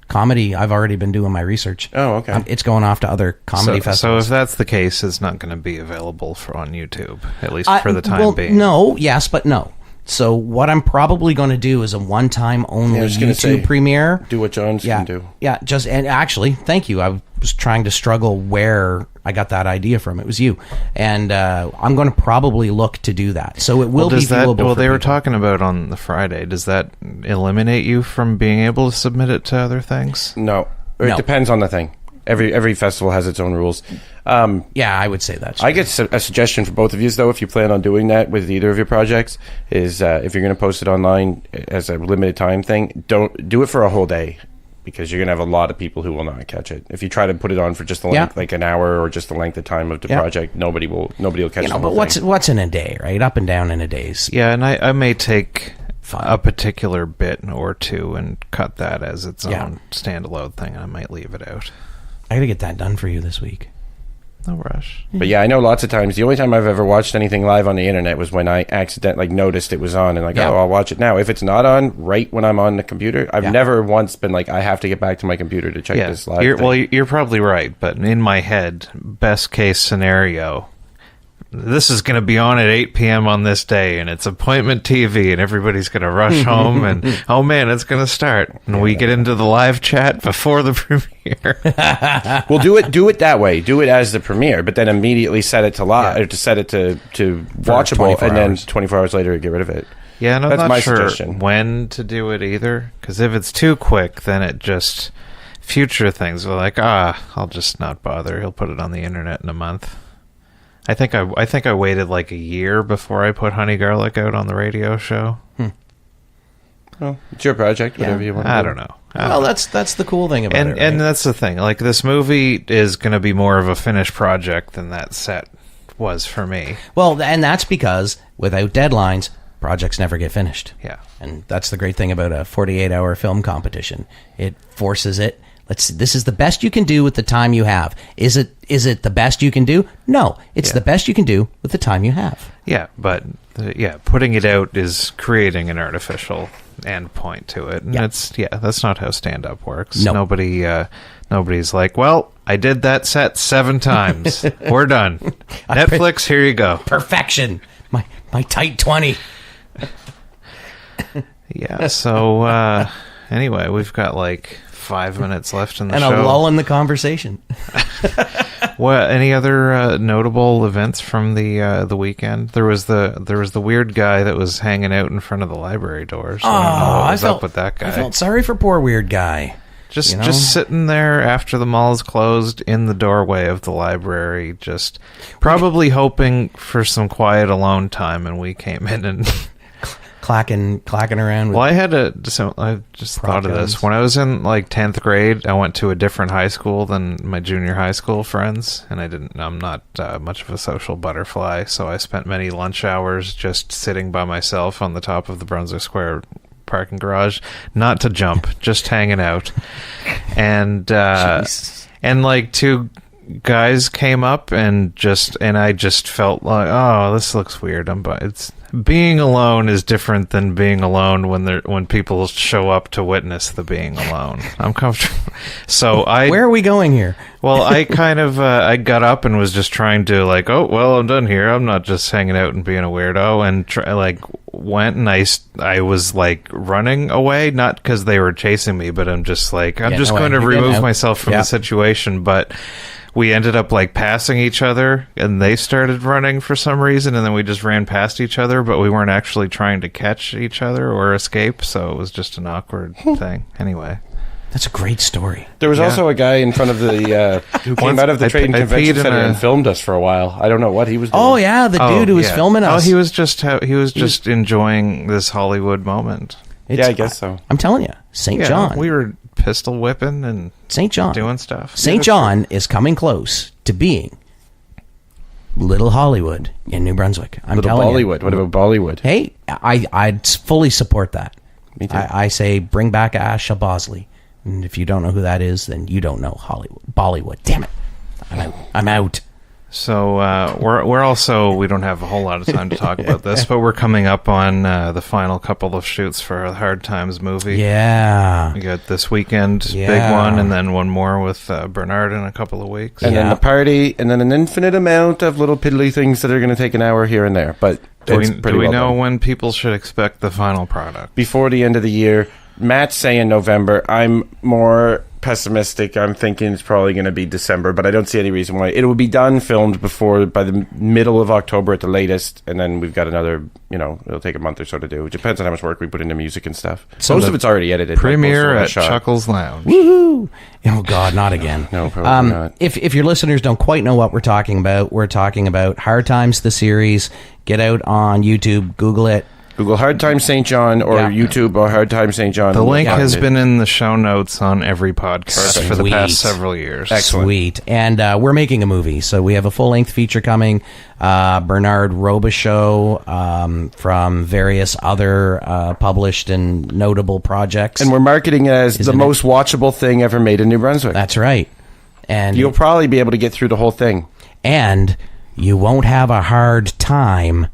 comedy. I've already been doing my research. Oh, okay. It's going off to other comedy So festivals. if that's the case, it's not going to be available on YouTube, at least for the time well, being. No, yes, but no. So what I'm probably going to do is a one-time only I was gonna YouTube say, premiere. Do what John's Yeah, can do. yeah. And actually, thank you. I was trying to struggle where I got that idea from. It was you, and I'm going to probably look to do that. So it will be viewable. Well, for they were people. talking about on the Friday. Does that eliminate you from being able to submit it to other things? No, it No. depends on the thing. Every festival has its own rules. Yeah, I would say that's. I get a suggestion for both of you, though, if you plan on doing that with either of your projects, is if you're going to post it online as a limited time thing, don't do it for a whole day, because you're going to have a lot of people who will not catch it. If you try to put it on for just the length, like an hour or just the length of time of the project, nobody will catch it. But what's in a day, right? Up and down in a day's. Yeah, and I may take a particular bit or two and cut that as its own standalone thing. I might leave it out. I got to get that done for you this week. No rush. But yeah, I know lots of times. The only time I've ever watched anything live on the internet was when I accidentally noticed it was on, and oh, I'll watch it now. If it's not on right when I'm on the computer, I've never once been like, I have to get back to my computer to check this live. You're probably right, but in my head, best case scenario, this is going to be on at 8 p.m. on this day, and it's appointment TV, and everybody's going to rush home, and oh man, it's going to start, and we get into the live chat before the premiere. Well, do it that way. Do it as the premiere, but then immediately set it to live, or to set it to watchable, and then 24 hours later get rid of it. Yeah, and I'm That's not my sure suggestion. when to do it either, because if it's too quick, then it just future things are like, I'll just not bother. He'll put it on the internet in a month. I think I waited like a year before I put Honey Garlic out on the radio show. Well, it's your project, whatever you want to do. I don't know. Well, that's the cool thing about it. Right? And that's the thing. Like, this movie is going to be more of a finished project than that set was for me. Well, and that's because without deadlines, projects never get finished. Yeah. And that's the great thing about a 48-hour film competition. It forces it. This is the best you can do with the time you have. Is it the best you can do? No, it's the best you can do with the time you have. Yeah, but putting it out is creating an artificial end point to it, and that's not how stand-up works. No. Nobody's like, well, I did that set 7 times. We're done. Netflix, here you go. Perfection. My tight 20. Yeah. So anyway, we've got like 5 minutes left in the show. And a lull in the conversation. What? Any other notable events from the weekend? There was the weird guy that was hanging out in front of the library doors. So I don't know what was up with that guy. I felt sorry for poor weird guy. Just sitting there after the mall's closed in the doorway of the library, just probably hoping for some quiet alone time, and we came in and clacking around. Well, I just thought of this. When I was in like 10th grade, I went to a different high school than my junior high school friends, and I'm not much of a social butterfly, so I spent many lunch hours just sitting by myself on the top of the Brunswick Square parking garage, not to jump, just hanging out. And like to guys came up and I just felt like, oh, this looks weird. But it's being alone is different than being alone when people show up to witness the being alone. I'm comfortable. So Where are we going here? Well, I kind of I got up and was just trying to like, oh well, I'm done here. I'm not just hanging out and being a weirdo, and went and I was like running away, not because they were chasing me, but I'm just like I'm just going to remove myself from the situation. But we ended up like passing each other, and they started running for some reason, and then we just ran past each other, but we weren't actually trying to catch each other or escape, so it was just an awkward thing. Anyway. That's a great story. There was also a guy in front of the who came out of the Trade and Convention Center and filmed us for a while. I don't know what he was doing. Oh yeah, the dude who was filming us. Oh, he was just enjoying this Hollywood moment. I guess so. I'm telling you, St. John. We were pistol whipping and St. John doing stuff. St. John is coming close to being Little Hollywood in New Brunswick. I'm Little telling Bollywood. What about Bollywood? Hey, I'd fully support that. Me too. I say bring back Asha Bosley. And if you don't know who that is, then you don't know Bollywood. Damn it. I'm out. So we're also, we don't have a whole lot of time to talk about this, but we're coming up on the final couple of shoots for the Hard Times movie. Yeah. We got this weekend, big one, and then one more with Bernard in a couple of weeks. And then the party, and then an infinite amount of little piddly things that are going to take an hour here and there. But do we know when people should expect the final product? Before the end of the year. Matt's saying November. I'm more pessimistic. I'm thinking it's probably going to be December, but I don't see any reason why. It will be done, filmed by the middle of October at the latest, and then we've got another, it'll take a month or so to do. It depends on how much work we put into music and stuff. So most of it's already edited. Premiere at Chuckles Lounge. Woohoo! Oh, God, not again. No, probably not. If your listeners don't quite know what we're talking about, we're talking about Hard Times, the series. Get out on YouTube, Google it. Google Hard Times St. John or YouTube or Hard Times St. John. The link has been in the show notes on every podcast for the past several years. Excellent. Sweet. And we're making a movie. So we have a full-length feature coming. Bernard Robichaux from various other published and notable projects. And we're marketing it as the most watchable thing ever made in New Brunswick. That's right. And you'll probably be able to get through the whole thing. And you won't have a hard time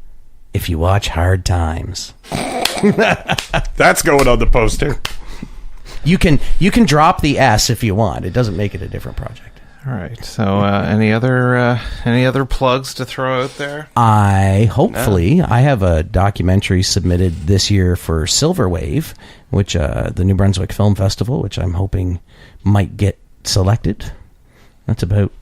if you watch Hard Times. That's going on the poster. You can drop the S if you want. It doesn't make it a different project. All right. So any other plugs to throw out there? I have a documentary submitted this year for Silver Wave, which the New Brunswick Film Festival, which I'm hoping might get selected. That's about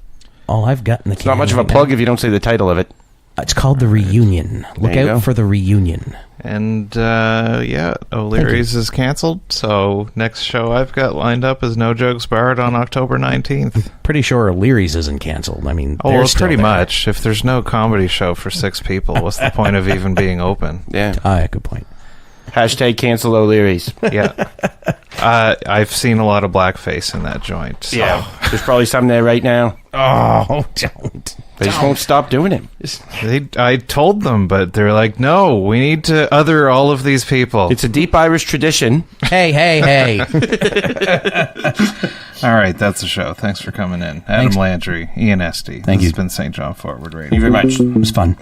all I've got in the can. It's not much of a plug if you don't say the title of it. It's called The Reunion. Look out for The Reunion. And, O'Leary's is canceled, so next show I've got lined up is No Jokes Barred on October 19th. Pretty sure O'Leary's isn't canceled. I mean, pretty much. If there's no comedy show for 6 people, what's the point of even being open? Yeah. Good point. Hashtag cancel O'Leary's. Yeah. I've seen a lot of blackface in that joint. So. Yeah. There's probably some there right now. Oh, don't. They just won't stop doing it. I told them, but they're like, no, we need to other all of these people. It's a deep Irish tradition. Hey. All right, that's the show. Thanks for coming in. Adam Landry, Ian Estey. Thank you. This has been St. John Forward Radio. Thank you very much. It was fun.